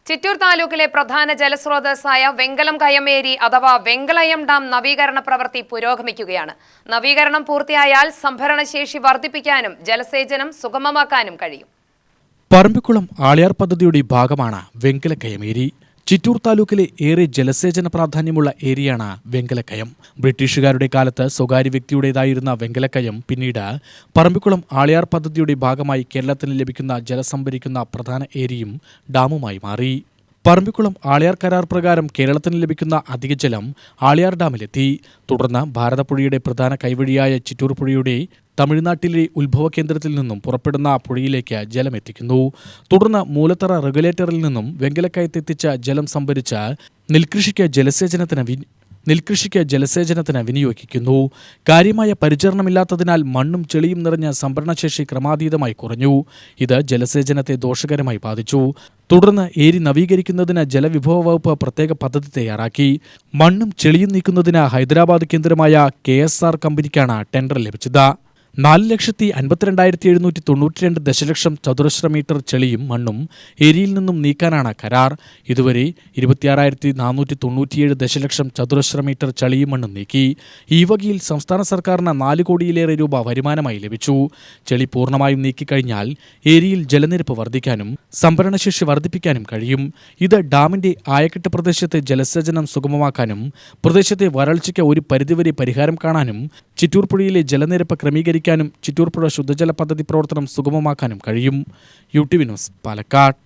ചിറ്റൂർ താലൂക്കിലെ പ്രധാന ജലസ്രോതസ്സായ വെങ്കലം കയമേരി അഥവാ വെങ്കലയം ഡാം നവീകരണ പ്രവൃത്തി പുരോഗമിക്കുകയാണ്. നവീകരണം പൂർത്തിയായാൽ സംഭരണശേഷി വർദ്ധിപ്പിക്കാനും ജലസേചനം സുഗമമാക്കാനും കഴിയും. പറമ്പിക്കുളം ആളിയാർ പദ്ധതിയുടെ ഭാഗമാണ് വെങ്കലക്കയമേരി. ചിറ്റൂർ താലൂക്കിലെ ഏറെ ജലസേചന പ്രാധാന്യമുള്ള ഏരിയയാണ് വെങ്കലക്കയം. ബ്രിട്ടീഷുകാരുടെ കാലത്ത് സ്വകാര്യ വ്യക്തിയുടേതായിരുന്ന വെങ്കലക്കയം പിന്നീട് പറമ്പിക്കുളം ആളിയാർ പദ്ധതിയുടെ ഭാഗമായി കേരളത്തിന് ലഭിക്കുന്ന ജലം സംഭരിക്കുന്ന പ്രധാന ഏരിയയും ഡാമുമായി മാറി. പറമ്പിക്കുളം ആളിയാർ കരാർ പ്രകാരം കേരളത്തിന് ലഭിക്കുന്ന അധിക ജലം ആളിയാർ ഡാമിലെത്തി. തുടർന്ന് ഭാരതപ്പുഴയുടെ പ്രധാന കൈവഴിയായ ചിറ്റൂർ പുഴയുടെ തമിഴ്നാട്ടിലെ ഉത്ഭവ കേന്ദ്രത്തിൽ നിന്നും പുറപ്പെടുന്ന പുഴയിലേക്ക് ജലം എത്തിക്കുന്നു. തുടർന്ന് മൂലത്തറ റെഗുലേറ്ററിൽ നിന്നും വെങ്കലക്കയത്തെത്തിച്ച ജലം സംഭരിച്ച് നെൽകൃഷിക്ക് ജലസേചനത്തിന് വിനിയോഗിക്കുന്നു. കാര്യമായ പരിചരണമില്ലാത്തതിനാൽ മണ്ണും ചെളിയും നിറഞ്ഞ സംഭരണശേഷി ക്രമാതീതമായി കുറഞ്ഞു. ഇത് ജലസേചനത്തെ ദോഷകരമായി ബാധിച്ചു. തുടർന്ന് ഏരി നവീകരിക്കുന്നതിന് ജലവിഭവ വകുപ്പ് പ്രത്യേക പദ്ധതി തയ്യാറാക്കി. മണ്ണും ചെളിയും നീക്കുന്നതിന് ഹൈദരാബാദ് കേന്ദ്രമായ KSR കമ്പനിക്കാണ് ടെൻഡർ ലഭിച്ചത്. 4,52,792 ദശലക്ഷം ചതുരശ്ര മീറ്റർ ചെളിയും മണ്ണും ഏരിയയിൽ നിന്നും നീക്കാനാണ് കരാർ. ഇതുവരെ 26,497 ദശലക്ഷം ചതുരശ്ര മീറ്റർ ചെളിയും മണ്ണും നീക്കി. ഈ വകയിൽ സംസ്ഥാന സർക്കാരിന് 4 കോടിയിലേറെ രൂപ വരുമാനമായി ലഭിച്ചു. ചെളി പൂർണ്ണമായും നീക്കിക്കഴിഞ്ഞാൽ ഏരിയയിൽ ജലനിരപ്പ് വർദ്ധിക്കാനും സംഭരണശേഷി വർദ്ധിപ്പിക്കാനും കഴിയും. ഇത് ഡാമിന്റെ ആയക്കെട്ട് പ്രദേശത്തെ ജലസേചനം സുഗമമാക്കാനും പ്രദേശത്തെ വരൾച്ചയ്ക്ക് ഒരു പരിധിവരെ പരിഹാരം കാണാനും ചിറ്റൂർ പുഴയിലെ ജലനിരപ്പ് ക്രമീകരിക്കാനും ചിറ്റൂർ പുഴ ശുദ്ധജല പദ്ധതി പ്രവർത്തനം സുഗമമാക്കാനും കഴിയും. UTV news, Palakkad.